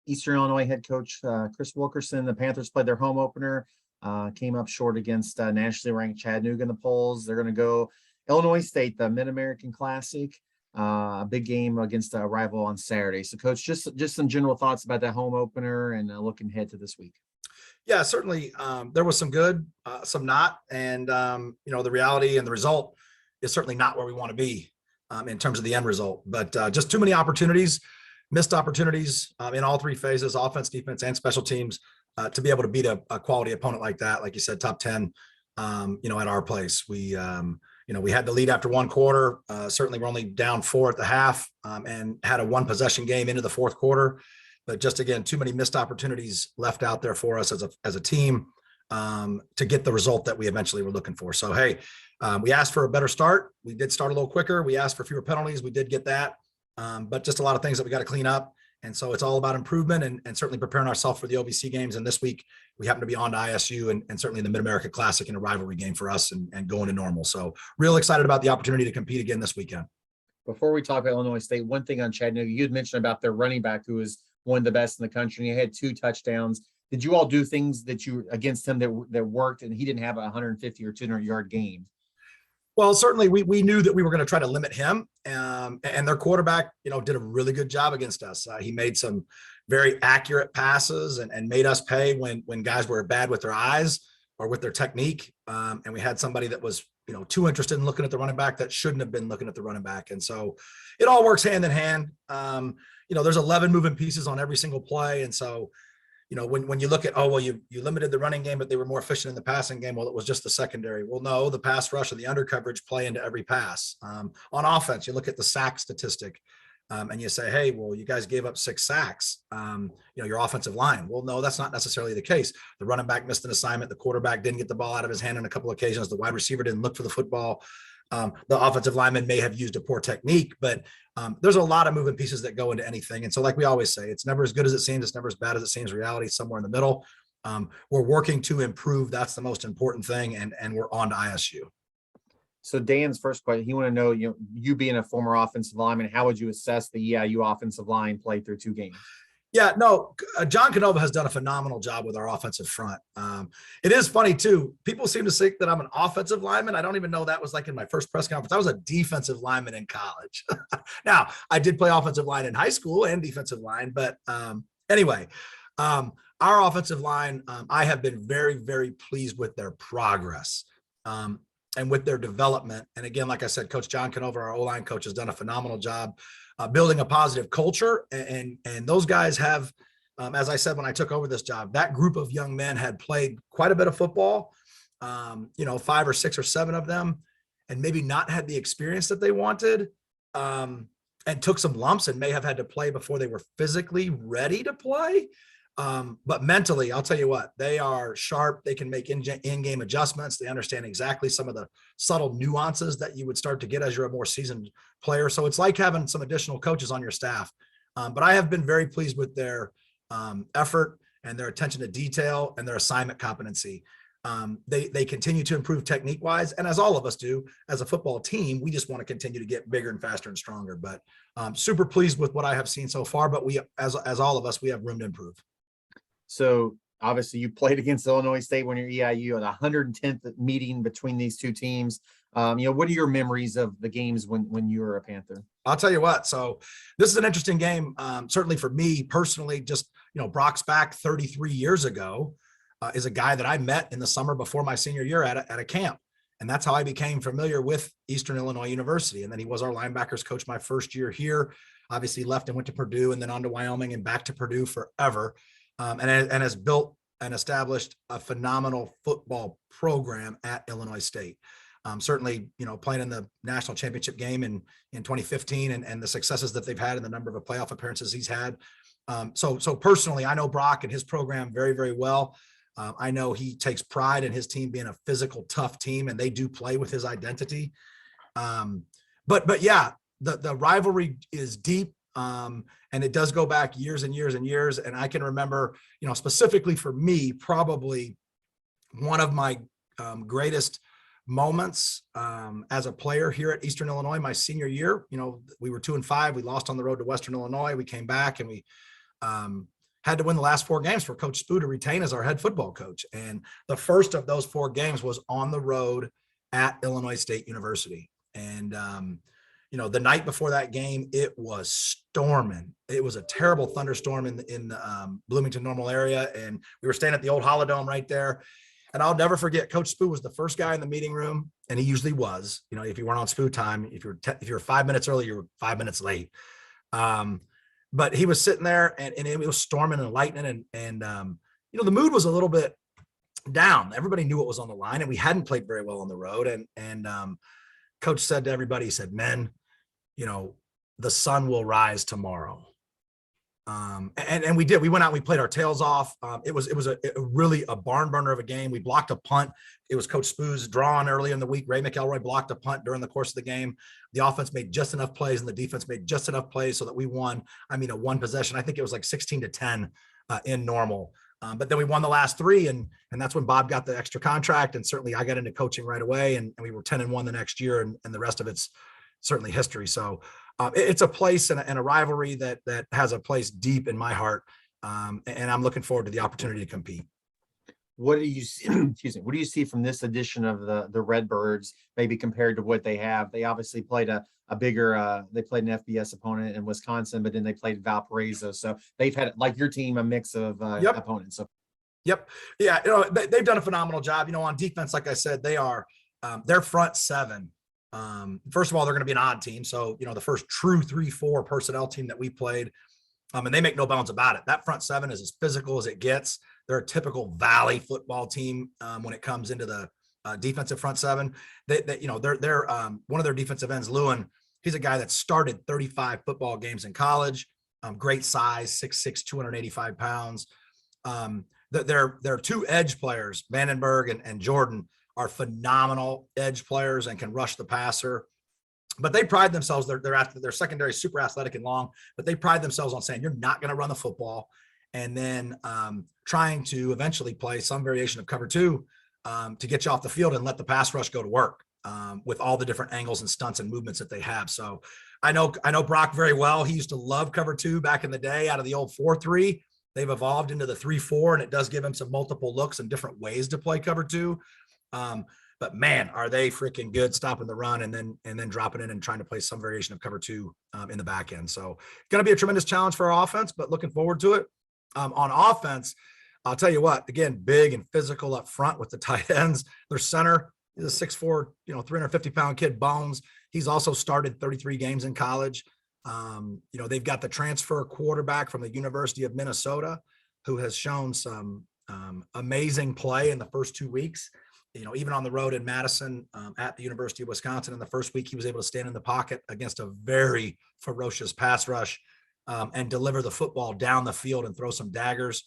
Eastern Illinois head coach Chris Wilkerson. The Panthers played their home opener, came up short against nationally ranked Chattanooga in the polls. They're going to go Illinois State, the Mid-American Classic, a big game against a rival on Saturday. So, Coach, just some general thoughts about that home opener and looking ahead to this week. Yeah, certainly. There was some good, some not, and the reality and the result is certainly not where we want to be in terms of the end result. But just too many opportunities, missed opportunities in all three phases: offense, defense, and special teams, to be able to beat a quality opponent like that. Like you said, top 10. At our place, we had the lead after one quarter. Certainly, we're only down 4 at the half, and had a one possession game into the fourth quarter. But just, again, too many missed opportunities left out there for us as a team to get the result that we eventually were looking for. So, hey, we asked for a better start. We did start a little quicker. We asked for fewer penalties. We did get that. But just a lot of things that we got to clean up. And so it's all about improvement and certainly preparing ourselves for the OVC games. And this week, we happen to be on to ISU and certainly the Mid-America Classic and a rivalry game for us and going to normal. So real excited about the opportunity to compete again this weekend. Before we talk about Illinois State, one thing on Chattanooga, you had mentioned about their running back who is one of the best in the country. And he had 2 touchdowns. Did you all do things that you against him that worked, and he didn't have a 150 or 200 yard game? Well, certainly we knew that we were going to try to limit him, and their quarterback, did a really good job against us. He made some very accurate passes and made us pay when guys were bad with their eyes or with their technique. And we had somebody that was, too interested in looking at the running back that shouldn't have been looking at the running back. And so it all works hand in hand. There's 11 moving pieces on every single play. And so, when you look at, you limited the running game, but they were more efficient in the passing game. Well, it was just the secondary. Well, no, the pass rush and the under coverage play into every pass. On offense, you look at the sack statistic and you say, hey, well, you guys gave up 6 sacks, your offensive line. Well, no, that's not necessarily the case. The running back missed an assignment. The quarterback didn't get the ball out of his hand on a couple of occasions. The wide receiver didn't look for the football. The offensive lineman may have used a poor technique, but there's a lot of moving pieces that go into anything. And so, like we always say, it's never as good as it seems. It's never as bad as it seems. Reality is somewhere in the middle. We're working to improve. That's the most important thing. And we're on to ISU. So Dan's first question, he want to know, you being a former offensive lineman, how would you assess the EIU offensive line played through 2 games? Yeah, no, John Canova has done a phenomenal job with our offensive front. It is funny, too. People seem to think that I'm an offensive lineman. I don't even know that was like in my first press conference. I was a defensive lineman in college. Now, I did play offensive line in high school and defensive line. But anyway, our offensive line, I have been very, very pleased with their progress and with their development. And again, like I said, Coach John Canova, our O-line coach, has done a phenomenal job building a positive culture. And those guys have, as I said, when I took over this job, that group of young men had played quite a bit of football, 5 or 6 or 7 of them, and maybe not had the experience that they wanted, and took some lumps and may have had to play before they were physically ready to play. But mentally, I'll tell you what, they are sharp. They can make in-game adjustments. They understand exactly some of the subtle nuances that you would start to get as you're a more seasoned player. So it's like having some additional coaches on your staff. But I have been very pleased with their effort and their attention to detail and their assignment competency. They continue to improve technique-wise. And as all of us do, as a football team, we just want to continue to get bigger and faster and stronger. But super pleased with what I have seen so far. But we, as all of us, we have room to improve. So obviously you played against Illinois State when you're EIU at the 110th meeting between these 2 teams. What are your memories of the games when you were a Panther? I'll tell you what. So this is an interesting game. Certainly for me personally, just, Brock's back 33 years ago is a guy that I met in the summer before my senior year at a camp. And that's how I became familiar with Eastern Illinois University. And then he was our linebackers coach my first year here. Obviously left and went to Purdue and then on to Wyoming and back to Purdue forever. And has built and established a phenomenal football program at Illinois State. Certainly, playing in the national championship game in 2015 and the successes that they've had and the number of playoff appearances he's had. So personally, I know Brock and his program very, very well. I know he takes pride in his team being a physical, tough team, and they do play with his identity. But yeah, the rivalry is deep. And it does go back years and years and years. And I can remember, specifically for me, probably one of my greatest moments as a player here at Eastern Illinois, my senior year. We were 2-5. We lost on the road to Western Illinois. We came back and we had to win the last 4 games for Coach Spoo to retain as our head football coach. And the first of those 4 games was on the road at Illinois State University. And, the night before that game, it was storming. It was a terrible thunderstorm in the Bloomington Normal area. And we were staying at the old Holodome right there. And I'll never forget, Coach Spoo was the first guy in the meeting room. And he usually was, if you weren't on Spoo time, if you're 5 minutes early, you're 5 minutes late. But he was sitting there and it was storming and lightning. And the mood was a little bit down. Everybody knew what was on the line, and we hadn't played very well on the road. And Coach said to everybody, he said, "Men, the sun will rise tomorrow." And we did. We went out and we played our tails off. It was really a barn burner of a game. We blocked a punt. It was Coach Spoo's drawing early in the week. Ray McElroy blocked a punt during the course of the game. The offense made just enough plays and the defense made just enough plays so that we won. A one possession. I think it was like 16-10 in normal. But then we won the last 3, and that's when Bob got the extra contract. And certainly I got into coaching right away, and we were 10-1 the next year, and the rest of it's certainly history. So it's a place and a rivalry that has a place deep in my heart. And I'm looking forward to the opportunity to compete. What do you see, excuse me, what do you see from this edition of the Redbirds, maybe compared to what they have? They obviously played a bigger, they played an FBS opponent in Wisconsin, but then they played Valparaiso. So they've had, like your team, a mix of opponents. So. Yep. Yeah. They've done a phenomenal job, on defense. Like I said, they are, their front 7. First of all, they're going to be an odd team. So, the first true 3-4 personnel team that we played, and they make no bounds about it. That front 7 is as physical as it gets. They're a typical Valley football team when it comes into the defensive front 7. They're one of their defensive ends, Lewin. He's a guy that started 35 football games in college. Great size, 6'6", 285 pounds. Their 2 edge players, Vandenberg and Jordan, are phenomenal edge players and can rush the passer. But they pride themselves, they're secondary, super athletic and long, but they pride themselves on saying, you're not going to run the football. And then trying to eventually play some variation of cover 2 to get you off the field and let the pass rush go to work with all the different angles and stunts and movements that they have. So I know Brock very well. He used to love cover 2 back in the day out of the old 4-3. They've evolved into the 3-4, and it does give him some multiple looks and different ways to play cover 2. But man, are they freaking good stopping the run and then dropping in and trying to play some variation of cover 2 in the back end. So going to be a tremendous challenge for our offense, but looking forward to it. On offense, I'll tell you what, again, big and physical up front with the tight ends. Their center is a 6'4", 350-pound kid, Bones. He's also started 33 games in college. They've got the transfer quarterback from the University of Minnesota who has shown some amazing play in the first 2 weeks. Even on the road in Madison at the University of Wisconsin in the first week, he was able to stand in the pocket against a very ferocious pass rush and deliver the football down the field and throw some daggers.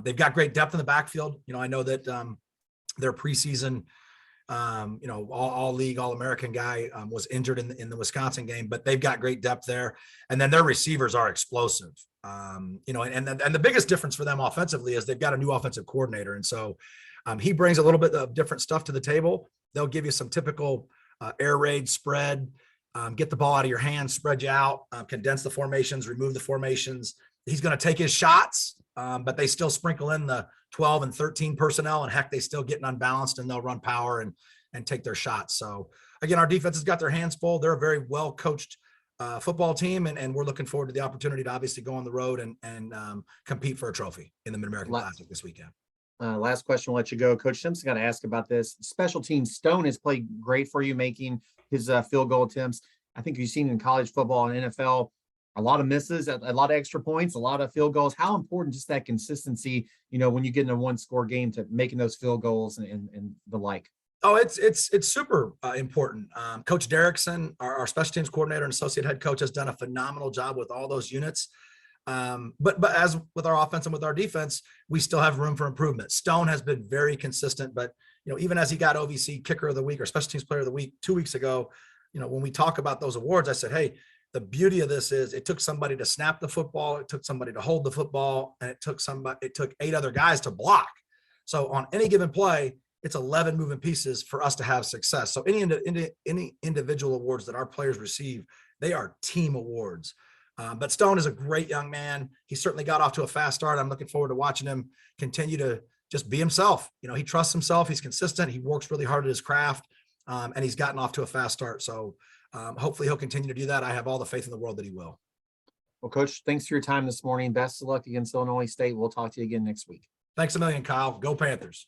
They've got great depth in the backfield. I know that their preseason, all league, all American guy was injured in the Wisconsin game, but they've got great depth there. And then their receivers are explosive. And the biggest difference for them offensively is they've got a new offensive coordinator. And so he brings a little bit of different stuff to the table. They'll give you some typical air raid spread, get the ball out of your hands, spread you out, condense the formations, remove the formations. He's going to take his shots, but they still sprinkle in the 12 and 13 personnel, and heck, they still getting unbalanced, and they'll run power and take their shots. So again, our defense has got their hands full. They're a very well coached football team, and we're looking forward to the opportunity to obviously go on the road and compete for a trophy in the Mid-American Classic this weekend. Last question, we'll let you go. Coach Simpson got to ask about this. Special teams, Stone has played great for you, making his field goal attempts. I think you've seen in college football and NFL, a lot of misses, a lot of extra points, a lot of field goals. How important is that consistency, when you get in a 1-score game, to making those field goals and the like? Oh, it's super important. Coach Derrickson, our special teams coordinator and associate head coach, has done a phenomenal job with all those units. But as with our offense and with our defense, we still have room for improvement. Stone has been very consistent, but even as he got OVC kicker of the week or special teams player of the week 2 weeks ago, when we talk about those awards, I said, hey, the beauty of this is it took somebody to snap the football, it took somebody to hold the football, and it took 8 other guys to block. So on any given play, it's 11 moving pieces for us to have success. So any individual awards that our players receive, they are team awards. But Stone is a great young man. He certainly got off to a fast start. I'm looking forward to watching him continue to just be himself. You know, he trusts himself. He's consistent. He works really hard at his craft, and he's gotten off to a fast start. So hopefully he'll continue to do that. I have all the faith in the world that he will. Well, Coach, thanks for your time this morning. Best of luck against Illinois State. We'll talk to you again next week. Thanks a million, Kyle. Go Panthers.